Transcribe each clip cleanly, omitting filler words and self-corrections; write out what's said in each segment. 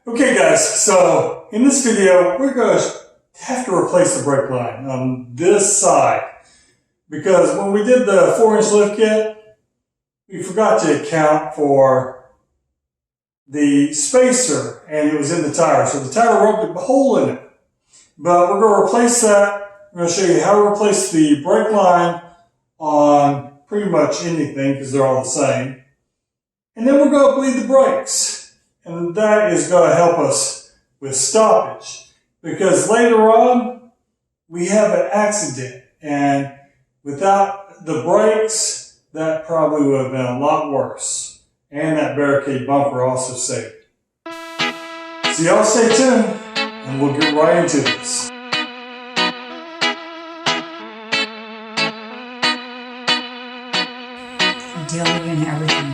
Okay guys, so in this video, we're going to have to replace the brake line on this side because when we did the 4-inch lift kit, we forgot to account for the spacer and it was in the tire. So the tire rubbed a hole in it. But we're going to replace that. I'm going to show you how to replace the brake line on pretty much anything because they're all the same. And then we're going to bleed the brakes. And that is going to help us with stoppage because later on we have an accident and without the brakes that probably would have been a lot worse, and that barricade bumper also saved. So y'all stay tuned and we'll get right into this. Dealing everything.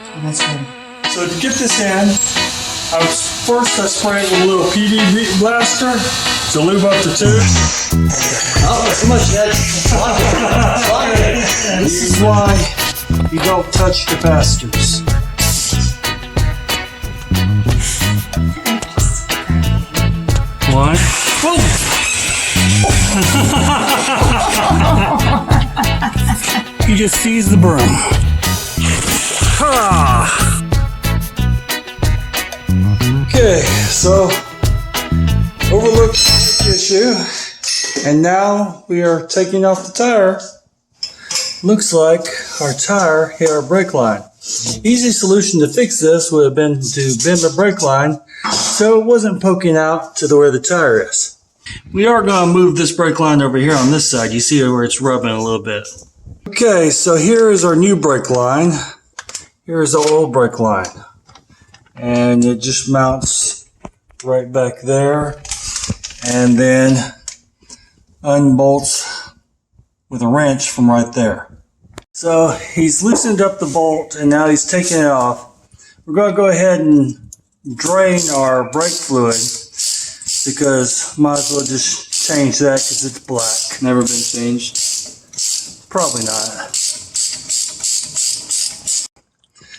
So that's good. So to get this in, first I spray it with a little PD blaster to lube up the tube. Oh, too much yet. This is why you don't touch capacitors. One. You just seize the broom. Ha! Okay, so overlooked issue, and now we are taking off the tire. Looks like our tire hit our brake line. Easy solution to fix this would have been to bend the brake line so it wasn't poking out to where the tire is. We are going to move this brake line over here on this side. You see where it's rubbing a little bit. Okay, so here is our new brake line. Here is the old brake line. And it just mounts right back there and then unbolts with a wrench from right there. So he's loosened up the bolt and now he's taking it off. We're going to go ahead and drain our brake fluid because might as well just change that because it's black. Never been changed. Probably not.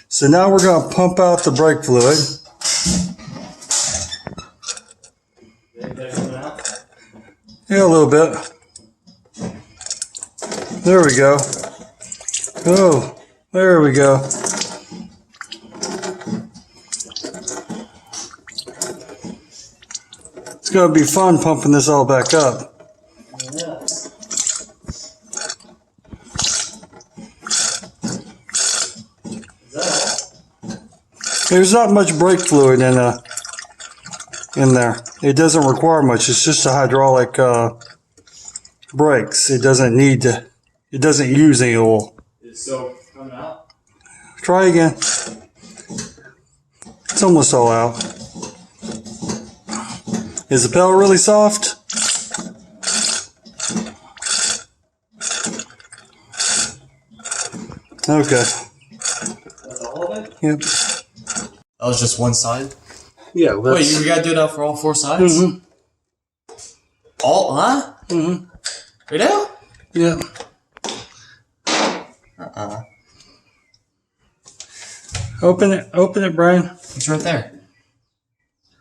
So now we're going to pump out the brake fluid. Yeah, a little bit. There we go. Oh, there we go. It's going to be fun pumping this all back up. There's not much brake fluid in there. It doesn't require much. It's just a hydraulic brakes. It doesn't need to. It doesn't use any oil. It's still coming out? Try again. It's almost all out. Is the pedal really soft? Okay. That's all of it? Yep. That was just one side? Yeah. Wait, you gotta do that for all four sides? Mm-hmm. All, huh? Mm-hmm. Right now? Yeah. Open it, Brian. It's right there.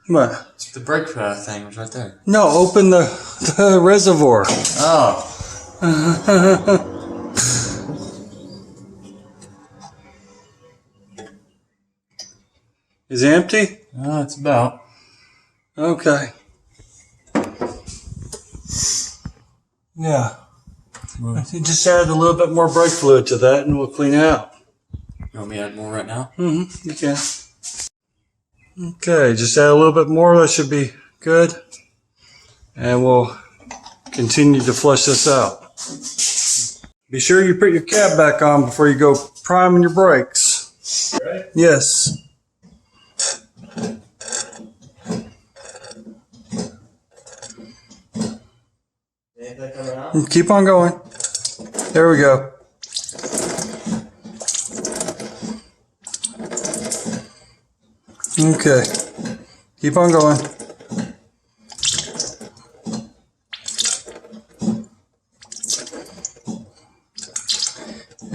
What? It's the brake thing was right there. No, open the reservoir. Oh. Is it empty? It's about. Okay. Yeah. Just add a little bit more brake fluid to that and we'll clean it out. You want me to add more right now? Mm-hmm. You can. Okay, just add a little bit more. That should be good. And we'll continue to flush this out. Be sure you put your cap back on before you go priming your brakes. Right? Yes. Anything coming out? Keep on going. There we go. Okay. Keep on going.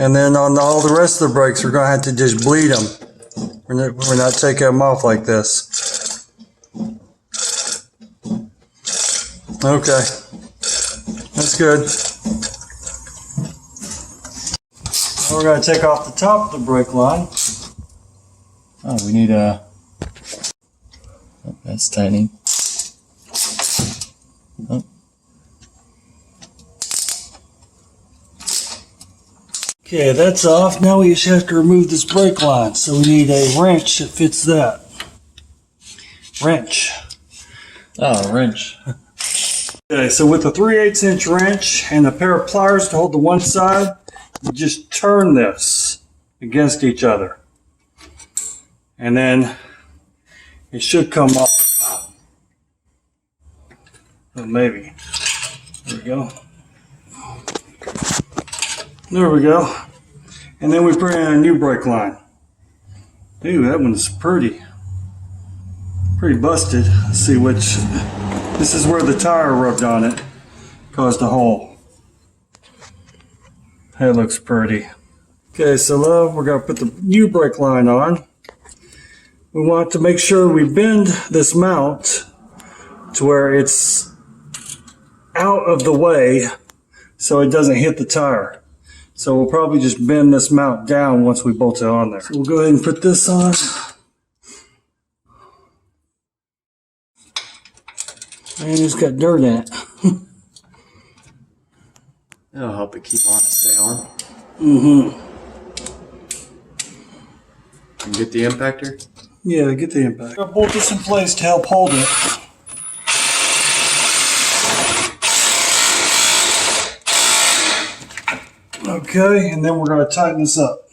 And then on all the rest of the brakes, we're going to have to just bleed them. We're not taking them off like this. Okay, that's good. Now we're going to take off the top of the brake line. Oh, we need a... Oh, that's tightening. Oh. Okay, that's off. Now we just have to remove this brake line. So we need a wrench that fits that. Wrench. Oh, wrench. Okay, so with a 3/8 inch wrench and a pair of pliers to hold the one side, you just turn this against each other. And then it should come off. Oh, maybe. There we go. There we go. And then we put in a new brake line. Ooh, that one's pretty busted. Let's see which. This is where the tire rubbed on it, caused a hole. That looks pretty. Okay, so love, we're gonna put the new brake line on. We want to make sure we bend this mount to where it's out of the way so it doesn't hit the tire. So we'll probably just bend this mount down once we bolt it on there. So we'll go ahead and put this on. And it's got dirt in it. That'll help it keep on, stay on. Mm-hmm. And get the impactor? Yeah, get the impact. I'll bolt this in place to help hold it. Okay, and then we're going to tighten this up.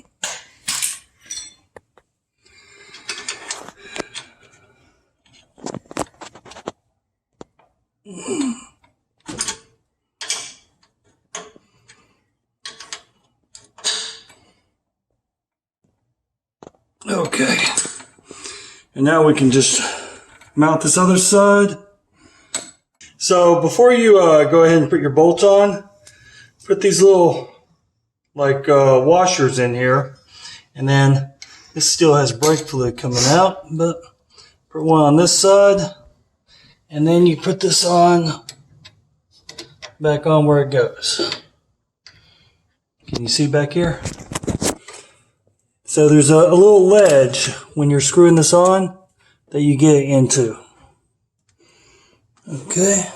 Okay, and now we can just mount this other side. So before you go ahead and put your bolt on, put these little washers in here, and then this still has brake fluid coming out, but put one on this side, and then you put this on back on where it goes. Can you see back here? So there's a little ledge when you're screwing this on that you get it into. Okay.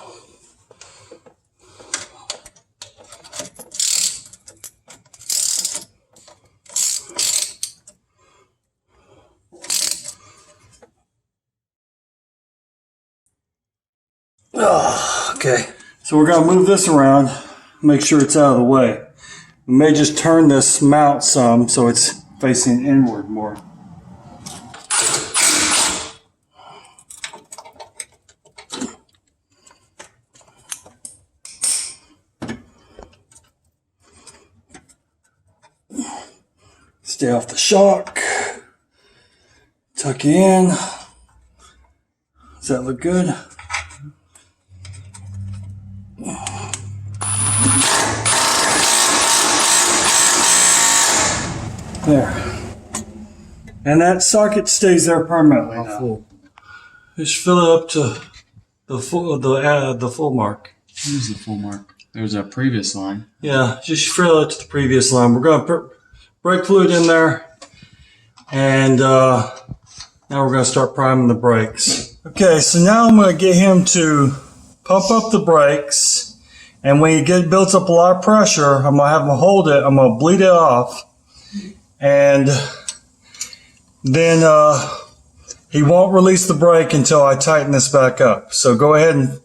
Oh, okay. So we're going to move this around, make sure it's out of the way. We may just turn this mount some so it's facing inward more. Stay off the shock. Tuck you in. Does that look good? There. And that socket stays there permanently now. Full. Just fill it up to the full mark. Here's the full mark. There's a previous line. Yeah, just fill it to the previous line. We're going to put brake fluid in there, and now we're going to start priming the brakes. Okay, so now I'm going to get him to pump up the brakes, and when he builds up a lot of pressure, I'm going to have him hold it. I'm going to bleed it off. And then he won't release the brake until I tighten this back up. So go ahead and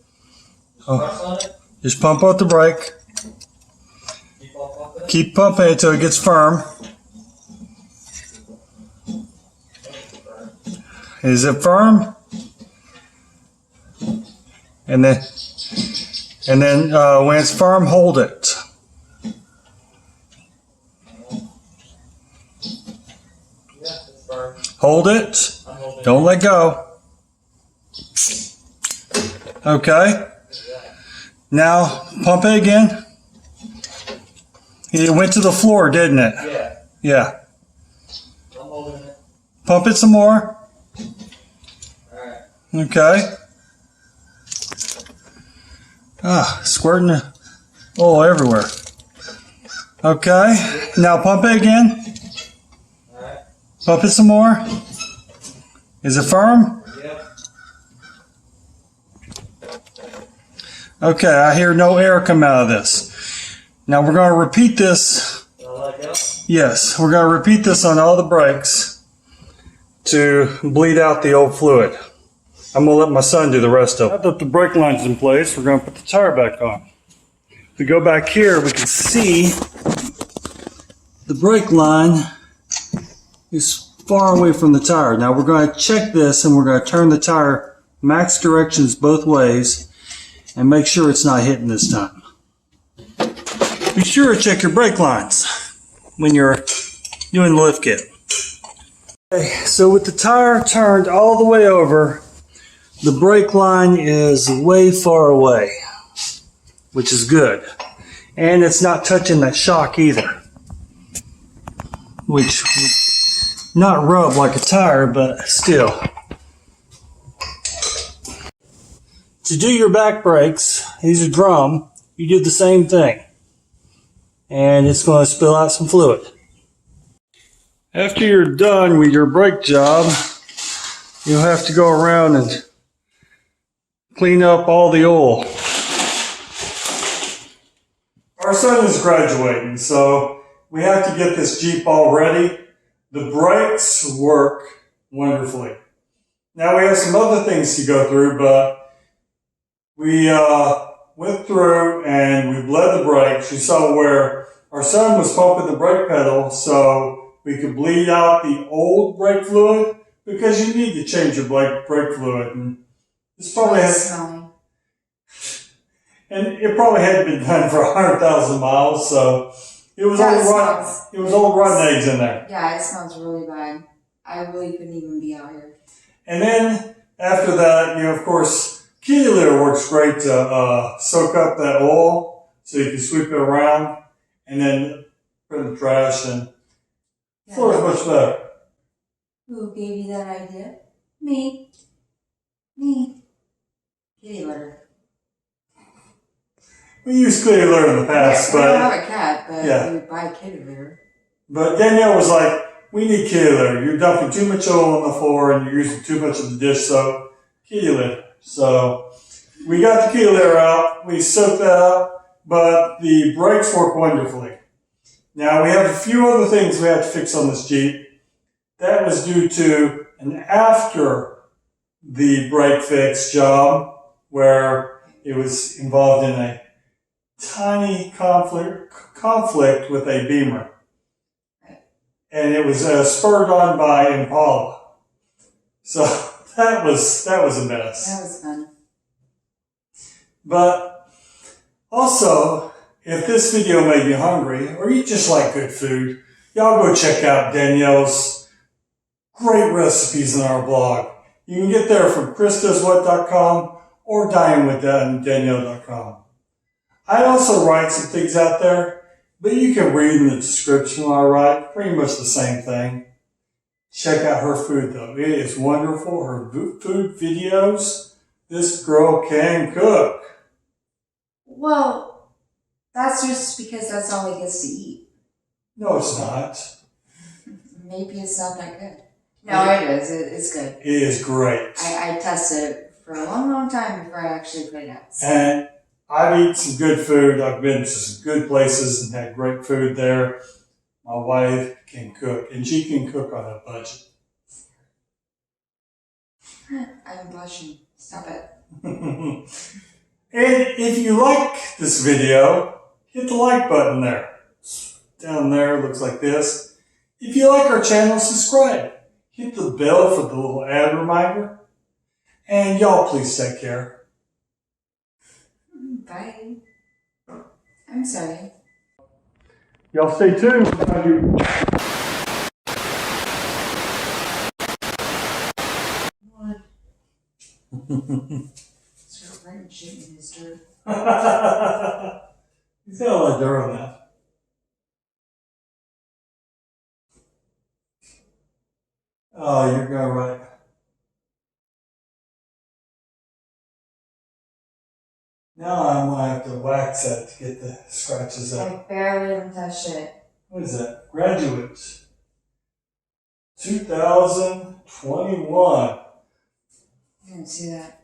just pump out the brake. Keep pumping it until it gets firm. Is it firm? And then when it's firm, hold it. Hold it. Don't let go. Okay. Now pump it again. It went to the floor, didn't it? Yeah. Yeah. I'm holding it. Pump it some more. Okay. Squirting the oil everywhere. Okay. Now pump it again. Pump it some more. Is it firm? Okay, I hear no air come out of this. Now we're going to repeat this. Yes, we're going to repeat this on all the brakes to bleed out the old fluid. I'm going to let my son do the rest of it. Now that the brake line's in place, we're going to put the tire back on. If we go back here, we can see the brake line is far away from the tire. Now we're going to check this and we're going to turn the tire max directions both ways and make sure it's not hitting this time. Be sure to check your brake lines when you're doing the lift kit. Okay, so with the tire turned all the way over, the brake line is way far away, which is good. And it's not touching that shock either, which would not rub like a tire, but still. To do your back brakes, these are drum, you do the same thing. And it's going to spill out some fluid. After you're done with your brake job, you'll have to go around and clean up all the oil. Our son is graduating, so we have to get this Jeep all ready. The brakes work wonderfully. Now we have some other things to go through, but we went through and we bled the brakes. You saw where our son was pumping the brake pedal so we could bleed out the old brake fluid, because you need to change your brake fluid. And this probably Smelling. And it probably hadn't been done for 100,000 miles, so it was old rotten eggs in there. Yeah, it smells really bad. I really couldn't even be out here. And then after that, of course, kitty litter works great to soak up that oil so you can sweep it around and then put it in the trash, and the floor is much better. Who gave you that idea? Me. Kitty litter. We used kitty litter in the past, We but don't have a cat, but yeah. we buy kitty litter. But Danielle was like, we need kitty litter. You're dumping too much oil on the floor and you're using too much of the dish soap. Kitty litter. So we got the kitty litter out. We soaked that up, but the brakes work wonderfully. Now we have a few other things we have to fix on this Jeep. That was due to an after the brake fix job where it was involved in a tiny conflict with a Beamer. And it was spurred on by Impala. So that was a mess. That was fun. But also, if this video made you hungry or you just like good food, y'all go check out Danielle's great recipes on our blog. You can get there from chrisdoeswhat.com or diningwithdanielle.com. I also write some things out there, but you can read in the description what I write. Pretty much the same thing. Check out her food, though. It is wonderful. Her food videos. This girl can cook. Well, that's just because that's all he gets to eat. No, it's not. Maybe it's not that good. No, it is. It's good. It is great. I tested it for a long, long time before I actually put it out. And I've eaten some good food. I've been to some good places and had great food there. My wife can cook, and she can cook on a budget. I'm blushing. Stop it. And if you like this video, hit the like button there. Down there, it looks like this. If you like our channel, subscribe. Hit the bell for the little ad reminder. And y'all please take care. Bye. I'm sorry. Y'all stay tuned. Start writing shit in his dirt. He's got a lot of dirt on that. Oh, you're going right. Now I'm gonna have to wax that to get the scratches out. I barely even touched it. What is that? Graduates. 2021. I didn't see that.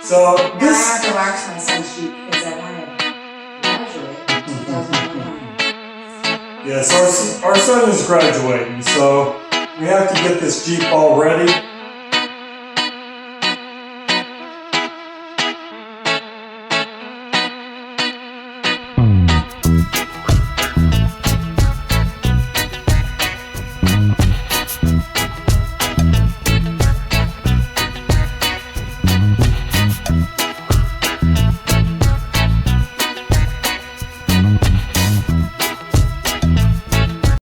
So Now I this. have to wax my son's Jeep because I wanted graduate 2021. Yes, our son is graduating, so we have to get this Jeep all ready.